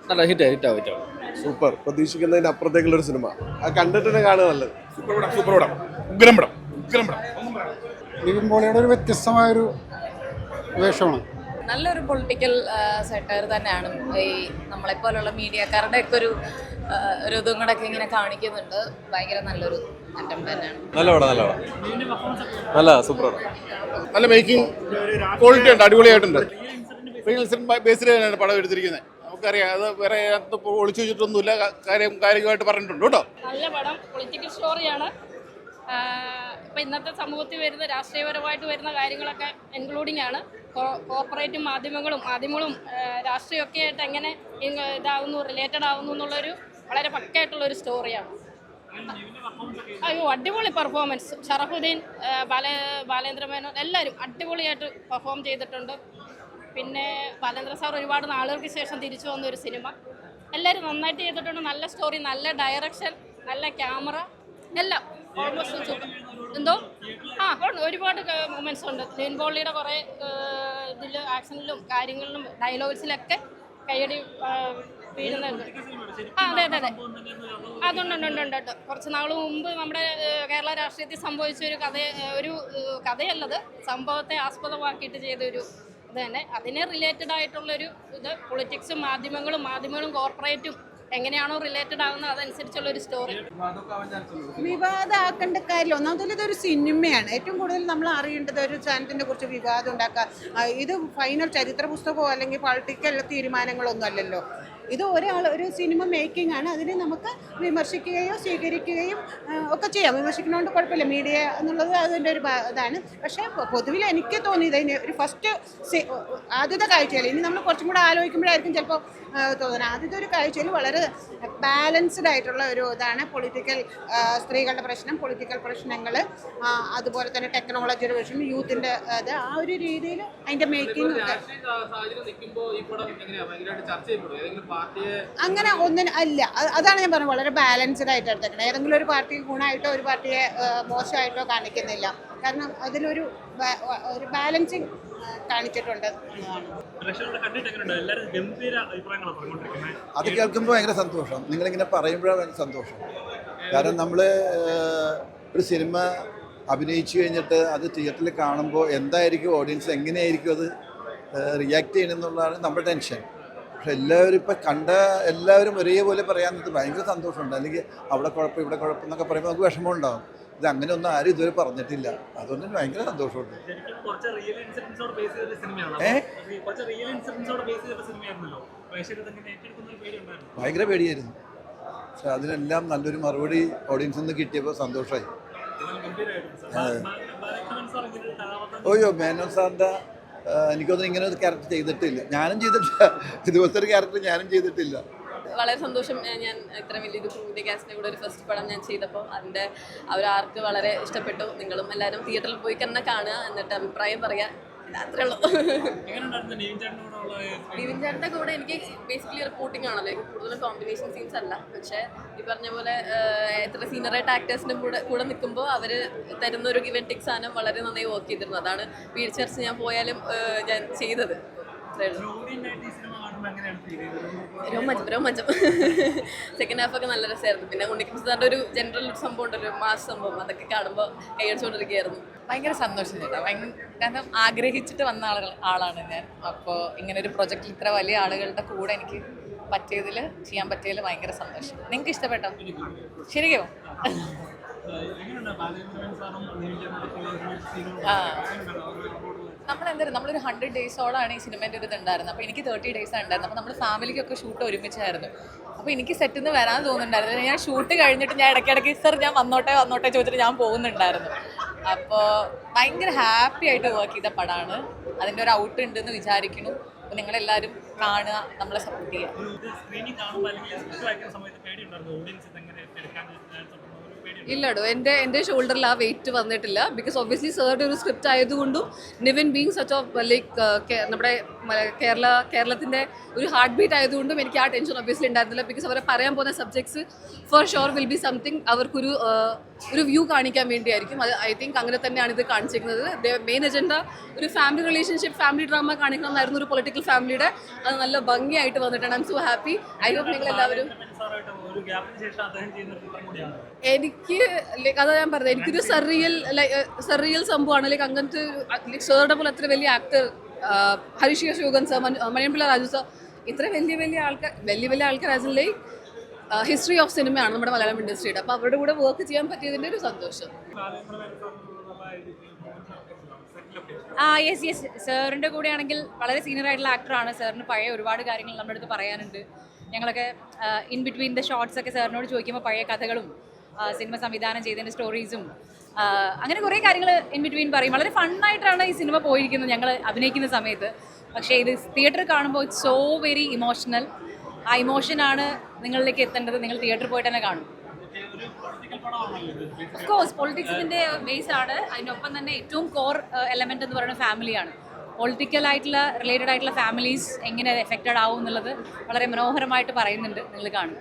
നല്ല ഹിറ്റാവും. സൂപ്പർ, പ്രതീക്ഷിക്കുന്നതിന് അപ്പുറത്തേക്കുള്ള ഒരു സിനിമ. കണ്ടിട്ട് തന്നെ കാണുക നല്ലത്. സൂപ്പർ പടം, ഉഗ്രം പടം. നിവിൻ പോളിയുടെ ഒരു വ്യത്യസ്തമായൊരു വേഷമാണ്. നല്ലൊരു പൊളിറ്റിക്കൽ സെറ്റയർ തന്നെയാണ്. ഈ നമ്മളെപ്പോലുള്ള മീഡിയക്കാരുടെ ഒക്കെ ഒരു ഇതും കൂടെ ഒക്കെ ഇങ്ങനെ കാണിക്കുന്നുണ്ട്. ഭയങ്കര നല്ലൊരു അറ്റംപ്റ്റ് തന്നെയാണ്. നല്ല സൂപ്പർ പടം. നല്ല മേക്കിംഗ് ക്വാളിറ്റി ഉണ്ട്, അടിപൊളിയായിട്ടുണ്ട്. റിയൽ ഇൻസിഡന്റ് ബേസ്ഡ് തന്നെയാണ് പടം എടുത്തിരിക്കുന്നത്. നമുക്കറിയാം, അത് വേറെ ഒളിച്ചു വെച്ചിട്ടൊന്നുമില്ല, കാര്യമായിട്ട് പറഞ്ഞിട്ടുണ്ട് കേട്ടോ. നല്ല പടം, പൊളിറ്റിക്കൽ സ്റ്റോറിയാണ്. ഇപ്പം ഇന്നത്തെ സമൂഹത്തിൽ വരുന്ന രാഷ്ട്രീയപരമായിട്ട് വരുന്ന കാര്യങ്ങളൊക്കെ ഇൻക്ലൂഡിംഗ് ആണ്. കോർപ്പറേറ്റും മാധ്യമങ്ങളും രാഷ്ട്രീയമൊക്കെ ആയിട്ട് എങ്ങനെ റിലേറ്റഡ് ആവുന്നു എന്നുള്ളൊരു വളരെ പക്കയായിട്ടുള്ളൊരു സ്റ്റോറിയാണ്. അയ്യോ, അടിപൊളി പെർഫോമൻസ്. ഷറഫുദ്ദീൻ, ബാലേന്ദ്ര മേനോൻ എല്ലാവരും അടിപൊളിയായിട്ട് പെർഫോം ചെയ്തിട്ടുണ്ട്. പിന്നെ ബാലേന്ദ്ര സാർ ഒരുപാട് നാളുകൾക്ക് ശേഷം തിരിച്ചു വന്ന ഒരു സിനിമ. എല്ലാവരും നന്നായിട്ട് ചെയ്തിട്ടുണ്ട്. നല്ല സ്റ്റോറി, നല്ല ഡയറക്ഷൻ, നല്ല ക്യാമറ, എല്ലാം ഓൾമോസ്റ്റ് എന്തോ ഒരുപാട് മൊമെന്റ്സ് ഉണ്ട്. നിവിൻ പോളിയുടെ കുറേ ഇതിൽ ആക്ഷനിലും കാര്യങ്ങളിലും ഡയലോഗ്സിലൊക്കെ കയ്യടി വീഴുന്നുണ്ട്. അതെ. അതുണ്ട്. കുറച്ച് നാൾ മുമ്പ് നമ്മുടെ കേരള രാഷ്ട്രീയത്തിൽ സംഭവിച്ച ഒരു കഥയല്ലത്, സംഭവത്തെ ആസ്പദമാക്കിയിട്ട് ചെയ്തൊരു ഇത് തന്നെ. അതിന് റിലേറ്റഡ് ആയിട്ടുള്ളൊരു ഇത് പൊളിറ്റിക്സും മാധ്യമങ്ങളും കോർപ്പറേറ്റും എങ്ങനെയാണോ റിലേറ്റഡ് ആവുന്നത് അതനുസരിച്ചുള്ള ഒരു സ്റ്റോറി. വിവാദമാക്കേണ്ട കാര്യമില്ല. ഒന്നാമത് ഇതൊരു സിനിമയാണ്. ഏറ്റവും കൂടുതൽ നമ്മൾ അറിയേണ്ടത് ഒരു സാധനത്തിനെ കുറിച്ച് വിവാദം ഉണ്ടാക്കുക. ഇത് ഫൈനൽ ചരിത്ര പുസ്തകമോ അല്ലെങ്കിൽ പൊളിറ്റിക്കൽ തീരുമാനങ്ങളൊന്നും അല്ലല്ലോ. ഇത് ഒരു സിനിമ മേക്കിംഗ് ആണ്. അതിനെ നമുക്ക് വിമർശിക്കുകയോ സ്വീകരിക്കുകയും ഒക്കെ ചെയ്യാം. വിമർശിക്കുന്നതുകൊണ്ട് കുഴപ്പമില്ല, മീഡിയ എന്നുള്ളത് അതിൻ്റെ ഒരു ഇതാണ്. പക്ഷേ പൊതുവിൽ എനിക്ക് തോന്നിയത് അതിന് ഒരു ആദ്യത്തെ കാഴ്ചയിൽ, ഇനി നമ്മൾ കുറച്ചും കൂടെ ആലോചിക്കുമ്പോഴായിരിക്കും ചിലപ്പോൾ തോന്നുന്നത്, ആദ്യത്തെ ഒരു കാഴ്ചയിൽ വളരെ ബാലൻസ്ഡ് ആയിട്ടുള്ള ഒരു ഇതാണ്. പൊളിറ്റിക്കൽ സ്ത്രീകളുടെ പ്രശ്നം, പൊളിറ്റിക്കൽ പ്രശ്നങ്ങൾ, അതുപോലെ തന്നെ ടെക്നോളജിയുടെ പ്രശ്നം, യൂത്തിൻ്റെ അത് ആ ഒരു രീതിയിൽ അതിൻ്റെ മേക്കിംഗ് ഒക്കെ അങ്ങനെ ഒന്നിനും അല്ല. അതാണ് ഞാൻ പറഞ്ഞത്, വളരെ ബാലൻസ്ഡ് ആയിട്ട് എടുത്തേക്കണം. ഏതെങ്കിലും ഒരു പാർട്ടി ഗുണമായിട്ടോ ഒരു പാർട്ടിയെ മോശമായിട്ടോ കാണിക്കുന്നില്ല. കാരണം അതിലൊരു ബാലൻസിങ് കാണിച്ചിട്ടുണ്ട്. അത് കേൾക്കുമ്പോൾ ഭയങ്കര സന്തോഷം. നിങ്ങളിങ്ങനെ പറയുമ്പോഴാണ് സന്തോഷം. കാരണം നമ്മൾ ഒരു സിനിമ അഭിനയിച്ചു കഴിഞ്ഞിട്ട് അത് തിയേറ്ററിൽ കാണുമ്പോൾ എന്തായിരിക്കും ഓഡിയൻസ്, എങ്ങനെയായിരിക്കും അത് റിയാക്ട് ചെയ്യണമെന്നുള്ളതാണ് നമ്മുടെ ടെൻഷൻ. പക്ഷെ എല്ലാവരും ഇപ്പം എല്ലാവരും ഒരേപോലെ പറയാമെന്നത് ഭയങ്കര സന്തോഷമുണ്ട്. അല്ലെങ്കിൽ അവിടെ കുഴപ്പം ഇവിടെ കുഴപ്പം എന്നൊക്കെ പറയുമ്പോൾ നമുക്ക് വിഷമമുണ്ടാകും. ഇത് അങ്ങനെ ഒന്നും ആരും ഇതുവരെ പറഞ്ഞിട്ടില്ല. അതുകൊണ്ട് ഭയങ്കര സന്തോഷമുണ്ട്. ഭയങ്കര പേടിയായിരുന്നു. പക്ഷെ അതിനെല്ലാം നല്ലൊരു മറുപടി ഓഡിയൻസിൽ നിന്ന് കിട്ടിയപ്പോൾ സന്തോഷമായി. മേനോൻ സാറിൻ്റെ എനിക്കൊന്നും ഇങ്ങനെ ഒരു ക്യാരക്ടർ ചെയ്തിട്ടില്ല. ഞാനും ചെയ്തിട്ടില്ല. ഇതുപോലത്തെ ഒരു ക്യാരക്ടർ ഞാനും ചെയ്തിട്ടില്ല. വളരെ സന്തോഷം. ഞാൻ ഇത്ര വലിയൊരു പുതിയ കാസ്റ്റിനെ കൂടെ ഒരു ഫസ്റ്റ് പടം ഞാൻ ചെയ്തപ്പോൾ അതിൻ്റെ ആർക്ക് വളരെ ഇഷ്ടപ്പെട്ടു. നിങ്ങളും എല്ലാവരും തിയേറ്ററിൽ പോയി തന്നെ കാണുക, എന്നിട്ട് അഭിപ്രായം പറയുക. അത്രേ ഉള്ളൂ. നിവിൻ ചേട്ടൻ്റെ കൂടെ എനിക്ക് ബേസിക്കലി റിപ്പോർട്ടിംഗ് ആണല്ലോ, കൂടുതലും കോമ്പിനേഷൻ സീൻസ് അല്ല. പക്ഷേ ഈ പറഞ്ഞ പോലെ എത്ര സീനിയറായിട്ട് ആക്ടേഴ്സിൻ്റെ കൂടെ നിൽക്കുമ്പോൾ അവർ തരുന്നൊരു ഗിവൻ ടിക് സാധനം വളരെ നന്നായി വർക്ക് ചെയ്തിരുന്നു. അതാണ് വീഴ്ച ഞാൻ പോയാലും ഞാൻ ചെയ്തത്. രോമാഞ്ചം. സെക്കൻഡ് ഹാഫൊക്കെ നല്ല രസമായിരുന്നു. പിന്നെ ഉണ്ണികൃഷ്ണൻ സാറിൻ്റെ ഒരു ജനറൽ ഒരു സംഭവം ഉണ്ടല്ലോ, മാസ് സംഭവം, അതൊക്കെ കാണുമ്പോൾ കൈയടിച്ചുകൊണ്ടിരിക്കുകയായിരുന്നു. ഭയങ്കര സന്തോഷം ചേട്ടാ. കാരണം ആഗ്രഹിച്ചിട്ട് വന്ന ആളാണ് ഞാൻ. അപ്പോൾ ഇങ്ങനൊരു പ്രൊജക്റ്റിൽ ഇത്ര വലിയ ആളുകളുടെ കൂടെ എനിക്ക് ചെയ്യാൻ പറ്റിയതിൽ ഭയങ്കര സന്തോഷം. നിങ്ങൾക്ക് ഇഷ്ടപ്പെട്ടോ? ശരിയോ? നമ്മളൊരു 100 ഡേയ്സോളാണ് ഈ സിനിമേൻ്റെ ഒരു ഇതുണ്ടായിരുന്നത്. അപ്പോൾ എനിക്ക് 30 ഡേയ്സാണ് ഉണ്ടായിരുന്നത്. അപ്പോൾ നമ്മൾ ഫാമിലിക്കൊക്കെ ഷൂട്ട് ഒരുമിച്ചായിരുന്നു. അപ്പോൾ എനിക്ക് സെറ്റിൽ നിന്ന് വരാൻ തോന്നുന്നുണ്ടായിരുന്നു. ഞാൻ ഷൂട്ട് കഴിഞ്ഞിട്ട് ഞാൻ ഇടയ്ക്കിടയ്ക്ക് സർ ഞാൻ വന്നോട്ടെ ചോദിച്ചിട്ട് ഞാൻ പോകുന്നുണ്ടായിരുന്നു. അപ്പോൾ ഭയങ്കര ഹാപ്പി ആയിട്ട് വർക്ക് ചെയ്ത പടമാണ്. അതിൻ്റെ ഒരു ഔട്ട് ഉണ്ടെന്ന് വിചാരിക്കുന്നു. അപ്പോൾ നിങ്ങളെല്ലാവരും കാണുക, നമ്മളെ സപ്പോർട്ട് ചെയ്യുക. ഇല്ലടോ, എൻ്റെ ഷോൾഡറിൽ ആ വെയിറ്റ് വന്നിട്ടില്ല. ബിക്കോസ് ഒബ്വിയസ്ലി സാറിൻ്റെ ഒരു സ്ക്രിപ്റ്റ് ആയതുകൊണ്ടും Nivin being such of like നമ്മുടെ കേരളത്തിൻ്റെ ഒരു ഹാർട്ട് ബീറ്റ് ആയതുകൊണ്ടും എനിക്ക് ആ ടെൻഷൻ ഒബ്വിയസ്ലി ഉണ്ടായിരുന്നില്ല. ബിക്കോസ് അവരെ പറയാൻ പോകുന്ന subjects for sure will be something അവർക്കൊരു ഒരു വ്യൂ കാണിക്കാൻ വേണ്ടിയായിരിക്കും. അത് ഐ തിങ്ക് അങ്ങനെ തന്നെയാണ് ഇത് കാണിച്ചിരിക്കുന്നത്. മെയിൻ അജണ്ട ഒരു ഫാമിലി റിലേഷൻഷിപ്പ്, ഫാമിലി ഡ്രാമ കാണിക്കണമെന്നായിരുന്നു ഒരു പൊളിറ്റിക്കൽ ഫാമിലിയുടെ. അത് നല്ല ഭംഗിയായിട്ട് വന്നിട്ടാണ്. I am so happy. I hope നിങ്ങൾ എല്ലാവരും. എനിക്ക് ലൈക്ക് അതാ ഞാൻ പറഞ്ഞത്, എനിക്കൊരു സർറിയൽ സംഭവമാണ്. ലൈക്ക് അങ്ങനത്തെ ലൈക്ക് സാറുടെ പോലെ അത്ര വലിയ actor Harish Ashokan sir, Maniyanpilla Raju sir, ഇത്ര വലിയ ആൾക്കാർ ആസ് ലൈക്ക് ഹിസ്റ്ററി ഓഫ് സിനിമയാണ് നമ്മുടെ മലയാളം ഇൻഡസ്ട്രിയുടെ. അപ്പോൾ അവരുടെ കൂടെ വർക്ക് ചെയ്യാൻ പറ്റിയതിൻ്റെ ഒരു സന്തോഷം. യെസ് സാറിൻ്റെ കൂടെ ആണെങ്കിൽ വളരെ സീനിയർ ആയിട്ടുള്ള ആക്ടറാണ്. സാറിന് പഴയ ഒരുപാട് കാര്യങ്ങൾ നമ്മുടെ അടുത്ത് പറയാനുണ്ട്. ഞങ്ങളൊക്കെ ഇൻ ബിറ്റ്വീൻ ദ ഷോർട്സ് ഒക്കെ സാറിനോട് ചോദിക്കുമ്പോൾ പഴയ കഥകളും സിനിമ സംവിധാനം ചെയ്തതിൻ്റെ സ്റ്റോറീസും അങ്ങനെ കുറേ കാര്യങ്ങൾ ഇൻ ബിറ്റ്വീൻ പറയും. വളരെ ഫണ്ണായിട്ടാണ് ഈ സിനിമ പോയിരിക്കുന്നത് ഞങ്ങൾ അഭിനയിക്കുന്ന സമയത്ത്. പക്ഷേ ഇത് തിയേറ്ററിൽ കാണുമ്പോൾ ഇറ്റ്സ് സോ വെരി ഇമോഷണൽ. ആ ഇമോഷനാണ് നിങ്ങളിലേക്ക് എത്തേണ്ടത്. നിങ്ങൾ തിയേറ്ററിൽ പോയിട്ട് തന്നെ കാണും. ഓഫ് കോഴ്സ് പൊളിറ്റിക്സിൻ്റെ ബേസ് ആണ്. അതിനൊപ്പം തന്നെ ഏറ്റവും കോർ എലമെൻ്റ് എന്ന് പറയുന്നത് ഫാമിലിയാണ്. പൊളിറ്റിക്കലായിട്ടുള്ള റിലേറ്റഡ് ആയിട്ടുള്ള ഫാമിലീസ് എങ്ങനെ എഫക്റ്റഡ് ആവും എന്നുള്ളത് വളരെ മനോഹരമായിട്ട് പറയുന്നുണ്ട്. നിങ്ങൾ കാണും.